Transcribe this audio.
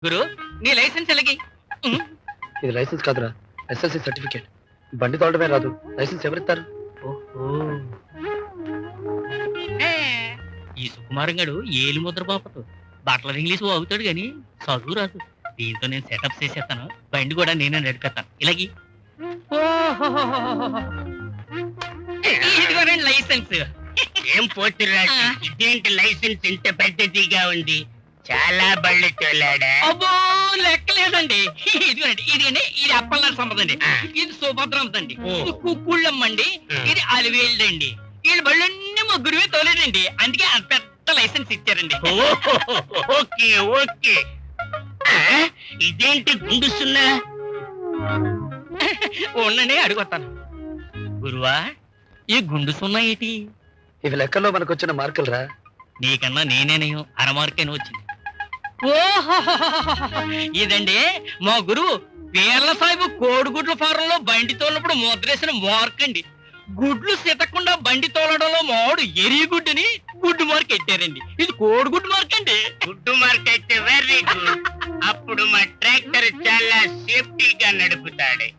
గురు నీ లైసెన్స్ ఎలాగి ఇది లైసెన్స్ కాదురా, ఎస్ఎల్సి సర్టిఫికేట్. బండి తోడమే రాదు, లైసెన్స్ ఎవరిస్తారు? ఈ సుకుమారం గడు ఏలి ముద్ర పాపతో బట్టల ఇంగ్లీష్ అవుతాడు గాని చదువు రాదు. దీంతో నేను సెటప్ చేసేస్తాను, బండి కూడా నేనే నడిపేస్తాను. ఇలాగి ఇదిగోనండి లైసెన్స్. ఏం పోతురాజు, ఇదేంటి లైసెన్స్ ఇంత పెద్దదిగా ఉంది? చాలా బళ్ళు తోలాడా? అబ్బో లెక్కలేదండి. ఇదిగోండి ఇదండి, ఇది అప్పల్లారి సంపదండి, ఇది సుభద్రంతండి, ఇది కుక్కుళ్ళమ్మండి, ఇది అలివేల్దండి. వీళ్ళ బళ్ళన్నీ ముగ్గురువే తోలేదండి, అందుకే అంత పెద్ద లైసెన్స్ ఇచ్చారండి. Okay okay. ఇదేంటి గుండుస్తున్నా? ఉండండి అడుగుతాను. గురువా ఈ గుండు సున్నా ఏంటి? ఇవి లెక్కల్లో మనకు వచ్చిన మార్కులు రా. నీకన్నా నేనేనయం అరమార్కైనా వచ్చింది. ఓహో ఇదండి మా గురువు పేర్ల సాహిబు కోడిగుడ్ల ఫారంలో బండి తోలినప్పుడు ముద్రేసిన మార్క్ అండి. గుడ్లు సితకుండా బండి తోలడంలో మావాడు ఎరిగుడ్డుని గుడ్డు మార్క్ ఎట్టారండి. ఇది కోడిగుడ్డు మార్క్ అండి. గుడ్డు మార్క్ అయితే వెరీ గుడ్. అప్పుడు మా ట్రాక్టర్ చాలా సేఫ్టీగా నడుపుతాడు.